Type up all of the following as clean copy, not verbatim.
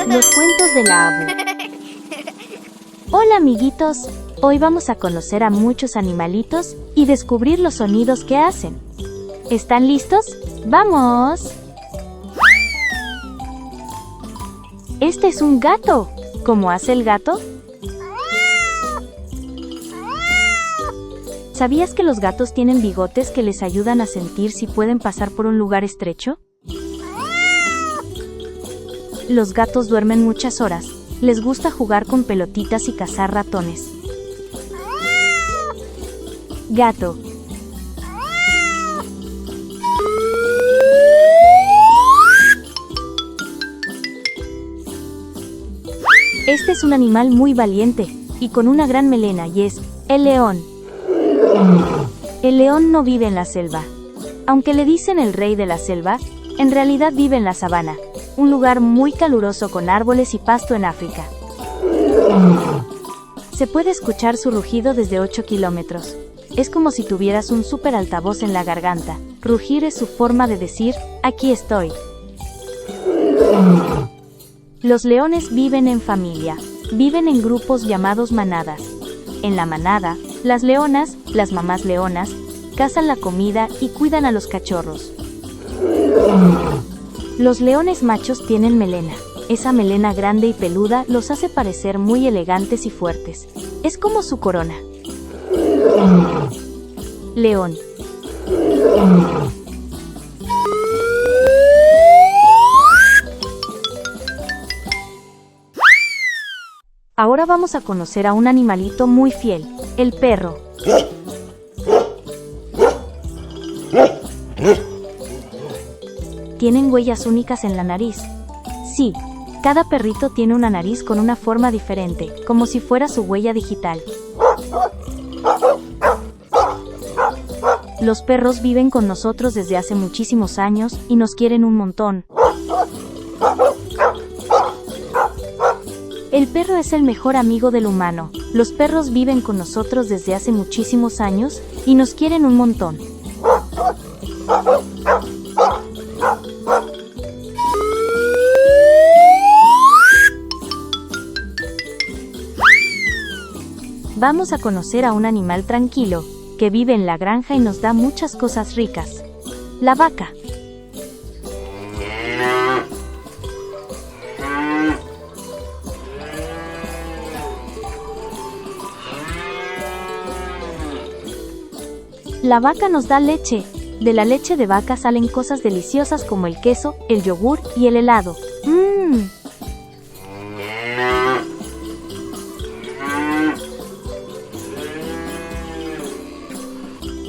Los cuentos de la Abu. Hola amiguitos, hoy vamos a conocer a muchos animalitos y descubrir los sonidos que hacen. ¿Están listos? ¡Vamos! Este es un gato. ¿Cómo hace el gato? ¿Sabías que los gatos tienen bigotes que les ayudan a sentir si pueden pasar por un lugar estrecho? Los gatos duermen muchas horas. Les gusta jugar con pelotitas y cazar ratones. Gato. Este es un animal muy valiente y con una gran melena y es el león. El león no vive en la selva. Aunque le dicen el rey de la selva, en realidad vive en la sabana, un lugar muy caluroso con árboles y pasto en África. Se puede escuchar su rugido desde 8 kilómetros. Es como si tuvieras un súper altavoz en la garganta. Rugir es su forma de decir, aquí estoy. Los leones viven en familia. Viven en grupos llamados manadas. En la manada, las leonas, las mamás leonas, cazan la comida y cuidan a los cachorros. Los leones machos tienen melena. Esa melena grande y peluda los hace parecer muy elegantes y fuertes. Es como su corona. León. Ahora vamos a conocer a un animalito muy fiel, el perro. ¿Tienen huellas únicas en la nariz? Sí, cada perrito tiene una nariz con una forma diferente, como si fuera su huella digital. Los perros viven con nosotros desde hace muchísimos años y nos quieren un montón. El perro es el mejor amigo del humano. Los perros viven con nosotros desde hace muchísimos años y nos quieren un montón. Vamos a conocer a un animal tranquilo, que vive en la granja y nos da muchas cosas ricas. La vaca. La vaca nos da leche. De la leche de vaca salen cosas deliciosas como el queso, el yogur y el helado.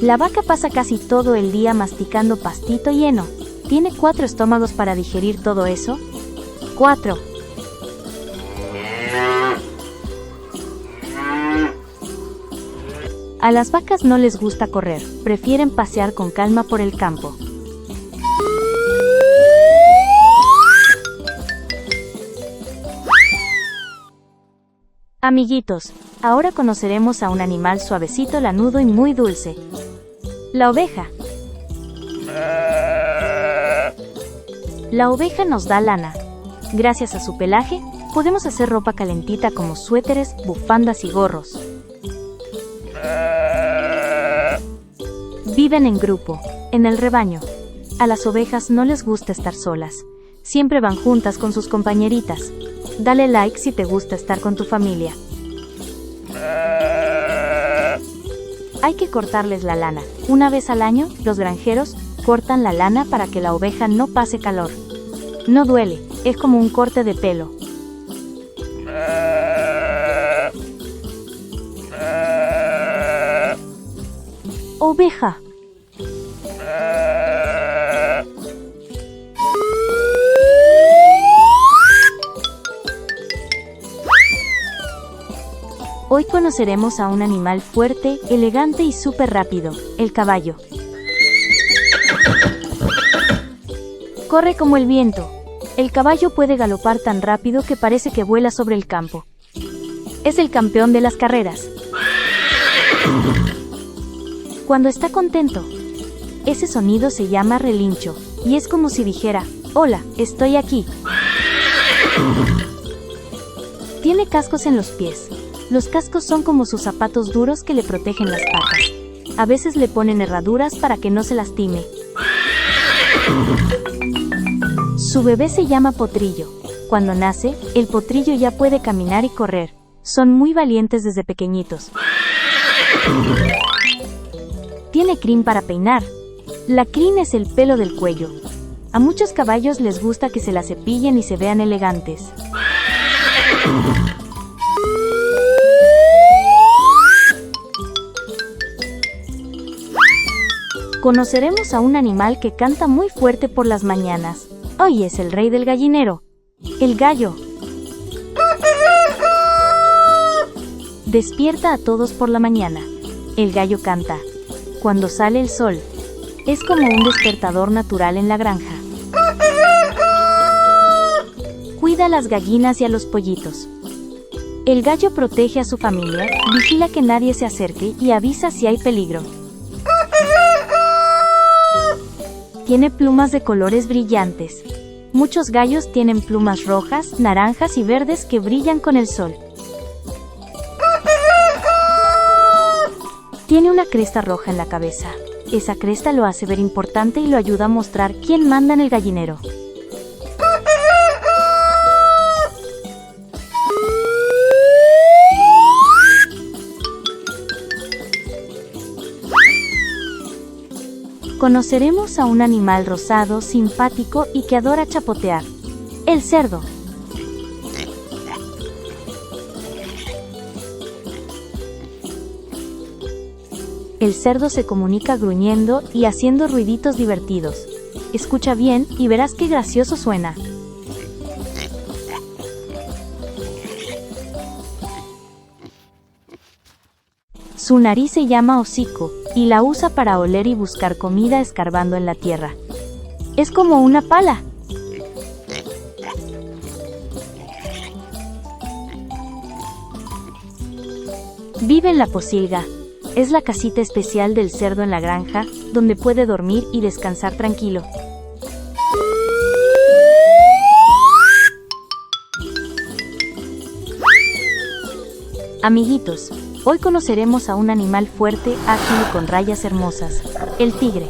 La vaca pasa casi todo el día masticando pastito y heno. ¿Tiene 4 estómagos para digerir todo eso? 4. A las vacas no les gusta correr, prefieren pasear con calma por el campo. Amiguitos, ahora conoceremos a un animal suavecito, lanudo y muy dulce. La oveja. La oveja nos da lana. Gracias a su pelaje, podemos hacer ropa calentita como suéteres, bufandas y gorros. Viven en grupo, en el rebaño. A las ovejas no les gusta estar solas. Siempre van juntas con sus compañeritas. Dale like si te gusta estar con tu familia. Hay que cortarles la lana. Una vez al año, los granjeros cortan la lana para que la oveja no pase calor. No duele, es como un corte de pelo. Oveja. Hoy conoceremos a un animal fuerte, elegante y súper rápido, el caballo. Corre como el viento. El caballo puede galopar tan rápido que parece que vuela sobre el campo. Es el campeón de las carreras. Cuando está contento, ese sonido se llama relincho, y es como si dijera, hola, estoy aquí. Tiene cascos en los pies. Los cascos son como sus zapatos duros que le protegen las patas. A veces le ponen herraduras para que no se lastime. Su bebé se llama potrillo. Cuando nace, el potrillo ya puede caminar y correr. Son muy valientes desde pequeñitos. Tiene crin para peinar. La crin es el pelo del cuello. A muchos caballos les gusta que se la cepillen y se vean elegantes. Conoceremos a un animal que canta muy fuerte por las mañanas. Hoy es el rey del gallinero, el gallo. Despierta a todos por la mañana. El gallo canta cuando sale el sol. Es como un despertador natural en la granja. Cuida a las gallinas y a los pollitos. El gallo protege a su familia, vigila que nadie se acerque y avisa si hay peligro. Tiene plumas de colores brillantes. Muchos gallos tienen plumas rojas, naranjas y verdes que brillan con el sol. Tiene una cresta roja en la cabeza. Esa cresta lo hace ver importante y lo ayuda a mostrar quién manda en el gallinero. Conoceremos a un animal rosado, simpático y que adora chapotear. El cerdo. El cerdo se comunica gruñendo y haciendo ruiditos divertidos. Escucha bien y verás qué gracioso suena. Su nariz se llama hocico, y la usa para oler y buscar comida escarbando en la tierra. Es como una pala. Vive en la pocilga. Es la casita especial del cerdo en la granja, donde puede dormir y descansar tranquilo. Amiguitos, hoy conoceremos a un animal fuerte, ágil y con rayas hermosas, el tigre.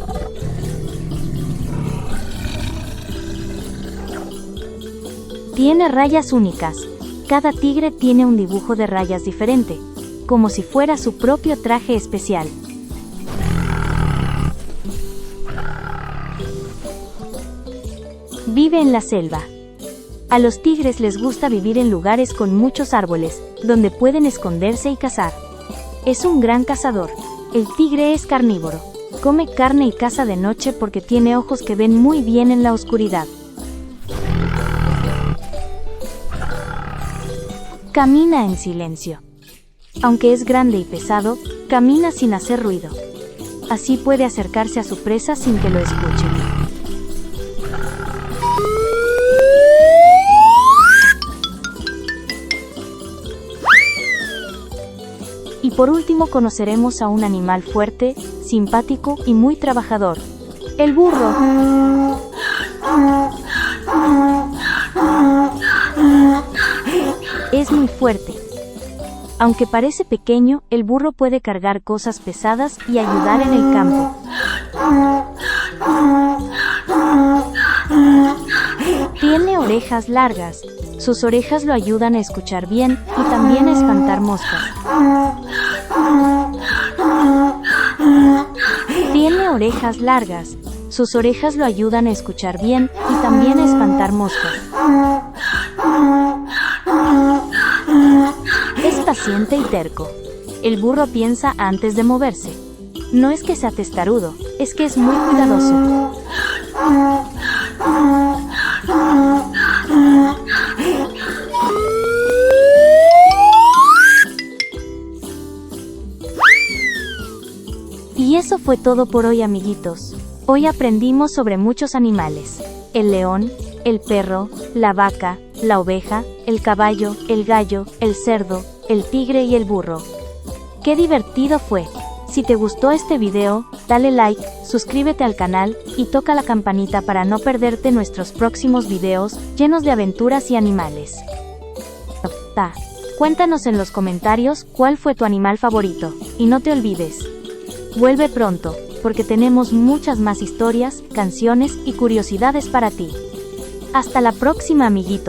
Tiene rayas únicas. Cada tigre tiene un dibujo de rayas diferente, como si fuera su propio traje especial. Vive en la selva. A los tigres les gusta vivir en lugares con muchos árboles, donde pueden esconderse y cazar. Es un gran cazador. El tigre es carnívoro. Come carne y caza de noche porque tiene ojos que ven muy bien en la oscuridad. Camina en silencio. Aunque es grande y pesado, camina sin hacer ruido. Así puede acercarse a su presa sin que lo escuchen. Y por último conoceremos a un animal fuerte, simpático y muy trabajador. El burro. Es muy fuerte. Aunque parece pequeño, el burro puede cargar cosas pesadas y ayudar en el campo. Tiene orejas largas. Sus orejas lo ayudan a escuchar bien y también a espantar moscas. Tiene orejas largas. Sus orejas lo ayudan a escuchar bien y también a espantar moscas. Es paciente y terco. El burro piensa antes de moverse. No es que sea testarudo, es que es muy cuidadoso. Y eso fue todo por hoy, amiguitos. Hoy aprendimos sobre muchos animales. El león, el perro, la vaca, la oveja, el caballo, el gallo, el cerdo, el tigre y el burro. ¡Qué divertido fue! Si te gustó este video, dale like, suscríbete al canal, y toca la campanita para no perderte nuestros próximos videos, llenos de aventuras y animales. Cuéntanos en los comentarios cuál fue tu animal favorito, y no te olvides. Vuelve pronto, porque tenemos muchas más historias, canciones y curiosidades para ti. Hasta la próxima, amiguito.